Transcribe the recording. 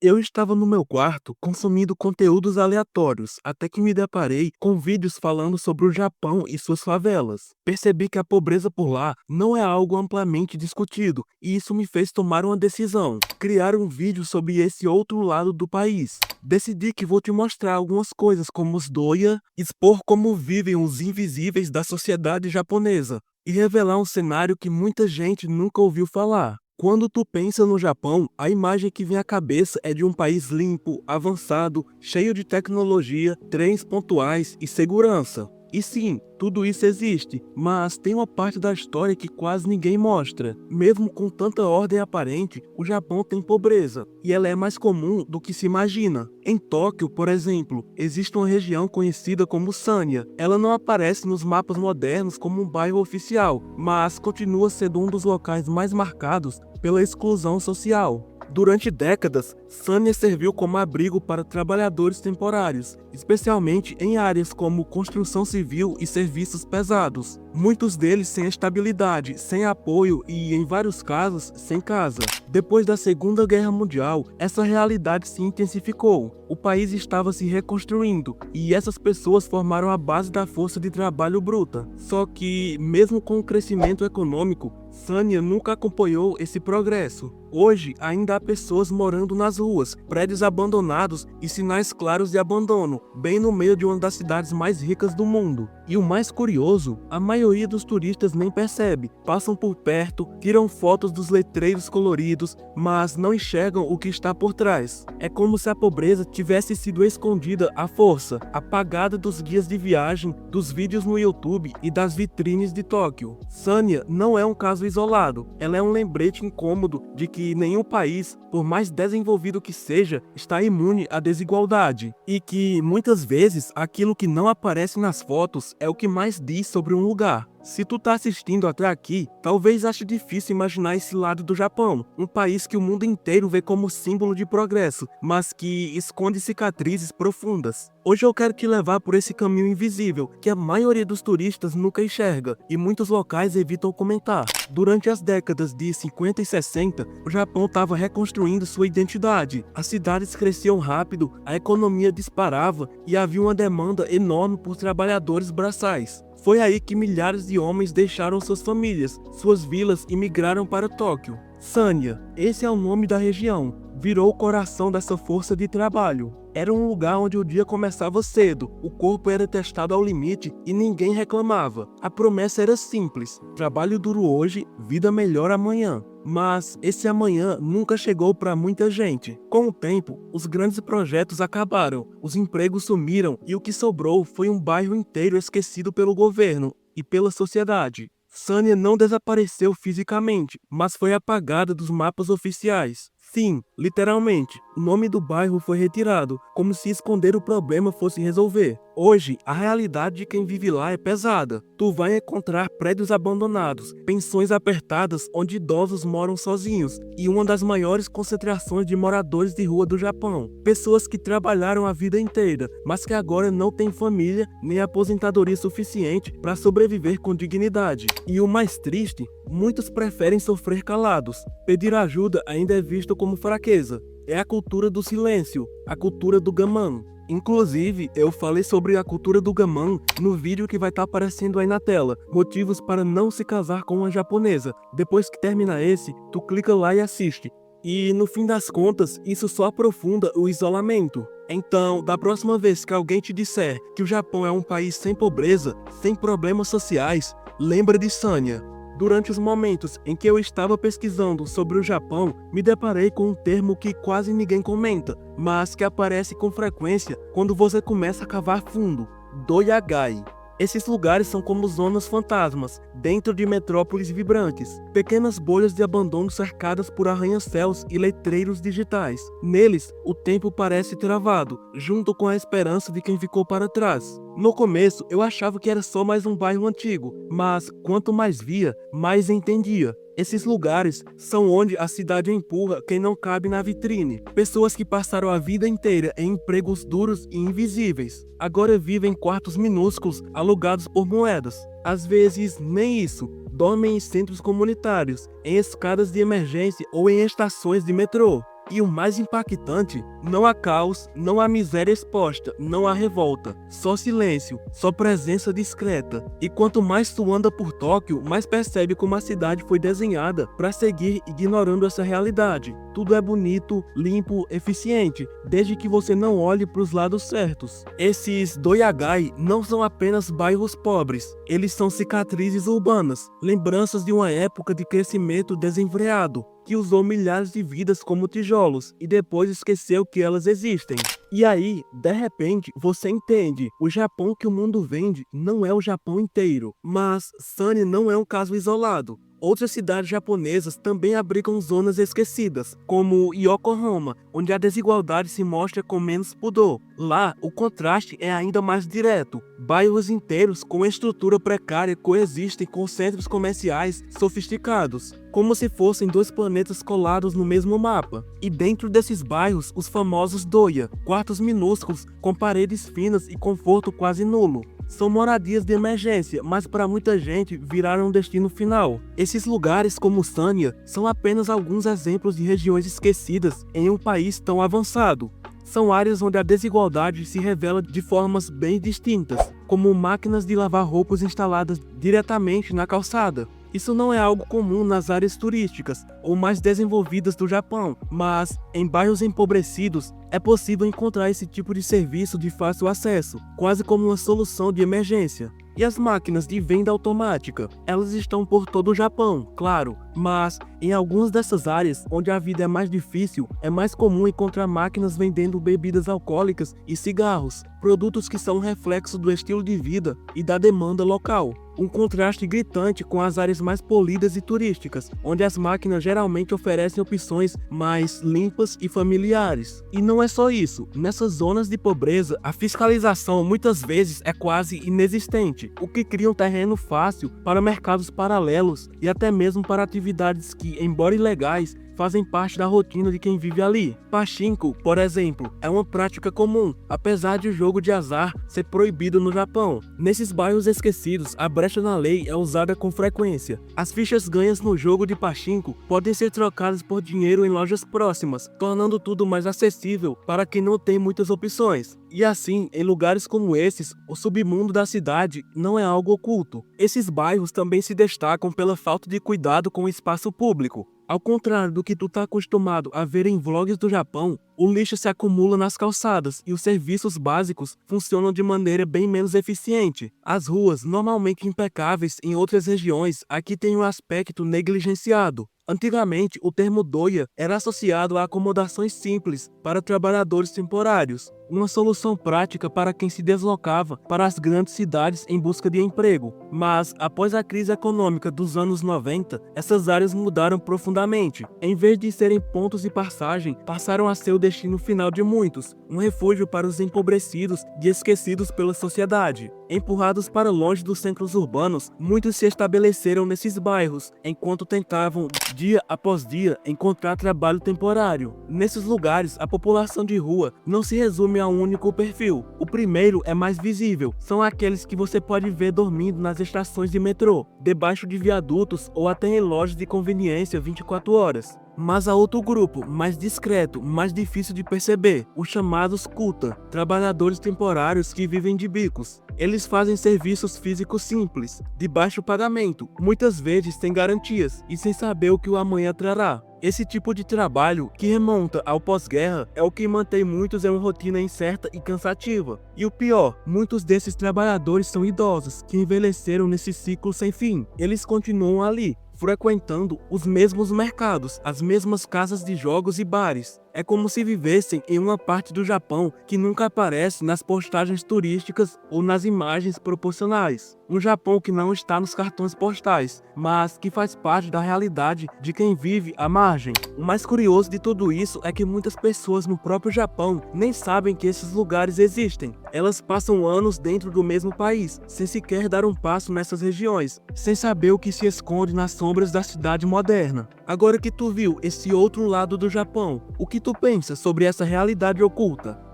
Eu estava no meu quarto consumindo conteúdos aleatórios, até que me deparei com vídeos falando sobre o Japão e suas favelas. Percebi que a pobreza por lá não é algo amplamente discutido, e isso me fez tomar uma decisão: criar um vídeo sobre esse outro lado do país. Decidi que vou te mostrar algumas coisas como os doia, expor como vivem os invisíveis da sociedade japonesa e revelar um cenário que muita gente nunca ouviu falar. Quando tu pensa no Japão, a imagem que vem à cabeça é de um país limpo, avançado, cheio de tecnologia, trens pontuais e segurança. E sim, tudo isso existe, mas tem uma parte da história que quase ninguém mostra. Mesmo com tanta ordem aparente, o Japão tem pobreza, e ela é mais comum do que se imagina. Em Tóquio, por exemplo, existe uma região conhecida como Sanya. Ela não aparece nos mapas modernos como um bairro oficial, mas continua sendo um dos locais mais marcados pela exclusão social. Durante décadas, Sanya serviu como abrigo para trabalhadores temporários, especialmente em áreas como construção civil e serviços pesados. Muitos deles sem estabilidade, sem apoio e, em vários casos, sem casa. Depois da Segunda Guerra Mundial, essa realidade se intensificou. O país estava se reconstruindo e essas pessoas formaram a base da força de trabalho bruta. Só que, mesmo com o crescimento econômico, Sanya nunca acompanhou esse progresso. Hoje, ainda há pessoas morando nas ruas, prédios abandonados e sinais claros de abandono, bem no meio de uma das cidades mais ricas do mundo. E o mais curioso, a maioria dos turistas nem percebe, passam por perto, tiram fotos dos letreiros coloridos, mas não enxergam o que está por trás. É como se a pobreza tivesse sido escondida à força, apagada dos guias de viagem, dos vídeos no YouTube e das vitrines de Tóquio. Sanya não é um caso isolado, ela é um lembrete incômodo de que nenhum país, por mais desenvolvido que seja, está imune à desigualdade, e que, muitas vezes, aquilo que não aparece nas fotos é o que mais diz sobre um lugar. Se tu tá assistindo até aqui, talvez ache difícil imaginar esse lado do Japão, um país que o mundo inteiro vê como símbolo de progresso, mas que esconde cicatrizes profundas. Hoje eu quero te levar por esse caminho invisível, que a maioria dos turistas nunca enxerga, e muitos locais evitam comentar. Durante as décadas de 50 e 60, o Japão estava reconstruindo sua identidade. As cidades cresciam rápido, a economia disparava e havia uma demanda enorme por trabalhadores braçais. Foi aí que milhares de homens deixaram suas famílias, suas vilas e migraram para Tóquio. Sanya, esse é o nome da região, virou o coração dessa força de trabalho. Era um lugar onde o dia começava cedo, o corpo era testado ao limite e ninguém reclamava. A promessa era simples: trabalho duro hoje, vida melhor amanhã. Mas esse amanhã nunca chegou para muita gente. Com o tempo, os grandes projetos acabaram, os empregos sumiram e o que sobrou foi um bairro inteiro esquecido pelo governo e pela sociedade. Sanya não desapareceu fisicamente, mas foi apagada dos mapas oficiais. Sim, literalmente, o nome do bairro foi retirado, como se esconder o problema fosse resolver. Hoje, a realidade de quem vive lá é pesada. Tu vai encontrar prédios abandonados, pensões apertadas onde idosos moram sozinhos e uma das maiores concentrações de moradores de rua do Japão. Pessoas que trabalharam a vida inteira, mas que agora não têm família nem aposentadoria suficiente para sobreviver com dignidade. E o mais triste, muitos preferem sofrer calados. Pedir ajuda ainda é visto como fraqueza. É a cultura do silêncio, a cultura do gaman. Inclusive, eu falei sobre a cultura do gaman no vídeo que vai estar aparecendo aí na tela, motivos para não se casar com uma japonesa. Depois que termina esse, tu clica lá e assiste. E no fim das contas, isso só aprofunda o isolamento. Então, da próxima vez que alguém te disser que o Japão é um país sem pobreza, sem problemas sociais, lembra de Sanya. Durante os momentos em que eu estava pesquisando sobre o Japão, me deparei com um termo que quase ninguém comenta, mas que aparece com frequência quando você começa a cavar fundo: doyagai. Esses lugares são como zonas fantasmas, dentro de metrópoles vibrantes, pequenas bolhas de abandono cercadas por arranha-céus e letreiros digitais. Neles, o tempo parece travado, junto com a esperança de quem ficou para trás. No começo, eu achava que era só mais um bairro antigo, mas quanto mais via, mais entendia. Esses lugares são onde a cidade empurra quem não cabe na vitrine. Pessoas que passaram a vida inteira em empregos duros e invisíveis, agora vivem em quartos minúsculos alugados por moedas. Às vezes, nem isso. Dormem em centros comunitários, em escadas de emergência ou em estações de metrô. E o mais impactante, não há caos, não há miséria exposta, não há revolta, só silêncio, só presença discreta. E quanto mais tu anda por Tóquio, mais percebe como a cidade foi desenhada para seguir ignorando essa realidade. Tudo é bonito, limpo, eficiente, desde que você não olhe para os lados certos. Esses doyagai não são apenas bairros pobres, eles são cicatrizes urbanas, lembranças de uma época de crescimento desenfreado, que usou milhares de vidas como tijolos e depois esqueceu que elas existem. E aí, de repente, você entende, o Japão que o mundo vende não é o Japão inteiro. Mas Sunny não é um caso isolado. Outras cidades japonesas também abrigam zonas esquecidas, como Yokohama, onde a desigualdade se mostra com menos pudor. Lá, o contraste é ainda mais direto. Bairros inteiros com estrutura precária coexistem com centros comerciais sofisticados, como se fossem dois planetas colados no mesmo mapa. E dentro desses bairros, os famosos doya, quartos minúsculos com paredes finas e conforto quase nulo. São moradias de emergência, mas para muita gente viraram um destino final. Esses lugares, como Sanya, são apenas alguns exemplos de regiões esquecidas em um país tão avançado. São áreas onde a desigualdade se revela de formas bem distintas, como máquinas de lavar roupas instaladas diretamente na calçada. Isso não é algo comum nas áreas turísticas ou mais desenvolvidas do Japão, mas em bairros empobrecidos é possível encontrar esse tipo de serviço de fácil acesso, quase como uma solução de emergência. E as máquinas de venda automática? Elas estão por todo o Japão, claro, mas em algumas dessas áreas onde a vida é mais difícil, é mais comum encontrar máquinas vendendo bebidas alcoólicas e cigarros, produtos que são um reflexo do estilo de vida e da demanda local. Um contraste gritante com as áreas mais polidas e turísticas, onde as máquinas geralmente oferecem opções mais limpas e familiares. E não é só isso, nessas zonas de pobreza, a fiscalização muitas vezes é quase inexistente, o que cria um terreno fácil para mercados paralelos e até mesmo para atividades que, embora ilegais, fazem parte da rotina de quem vive ali. Pachinko, por exemplo, é uma prática comum, apesar de o jogo de azar ser proibido no Japão. Nesses bairros esquecidos, a brecha na lei é usada com frequência. As fichas ganhas no jogo de Pachinko podem ser trocadas por dinheiro em lojas próximas, tornando tudo mais acessível para quem não tem muitas opções. E assim, em lugares como esses, o submundo da cidade não é algo oculto. Esses bairros também se destacam pela falta de cuidado com o espaço público. Ao contrário do que tu tá acostumado a ver em vlogs do Japão, o lixo se acumula nas calçadas e os serviços básicos funcionam de maneira bem menos eficiente. As ruas, normalmente impecáveis em outras regiões, aqui têm um aspecto negligenciado. Antigamente, o termo doya era associado a acomodações simples para trabalhadores temporários, uma solução prática para quem se deslocava para as grandes cidades em busca de emprego. Mas, após a crise econômica dos anos 90, essas áreas mudaram profundamente. Em vez de serem pontos de passagem, passaram a ser o destino final de muitos, um refúgio para os empobrecidos e esquecidos pela sociedade. Empurrados para longe dos centros urbanos, muitos se estabeleceram nesses bairros, enquanto tentavam, dia após dia, encontrar trabalho temporário. Nesses lugares, a população de rua não se resume a um único perfil. O primeiro é mais visível, são aqueles que você pode ver dormindo nas estações de metrô, debaixo de viadutos ou até em lojas de conveniência 24 horas. Mas há outro grupo, mais discreto, mais difícil de perceber, os chamados kuta, trabalhadores temporários que vivem de bicos. Eles fazem serviços físicos simples, de baixo pagamento, muitas vezes sem garantias e sem saber o que o amanhã trará. Esse tipo de trabalho, que remonta ao pós-guerra, é o que mantém muitos em uma rotina incerta e cansativa. E o pior, muitos desses trabalhadores são idosos, que envelheceram nesse ciclo sem fim. Eles continuam ali, frequentando os mesmos mercados, as mesmas casas de jogos e bares. É como se vivessem em uma parte do Japão que nunca aparece nas postagens turísticas ou nas imagens proporcionais. Um Japão que não está nos cartões postais, mas que faz parte da realidade de quem vive à margem. O mais curioso de tudo isso é que muitas pessoas no próprio Japão nem sabem que esses lugares existem. Elas passam anos dentro do mesmo país, sem sequer dar um passo nessas regiões, sem saber o que se esconde nas sombras da cidade moderna. Agora que tu viu esse outro lado do Japão, o que tu pensa sobre essa realidade oculta?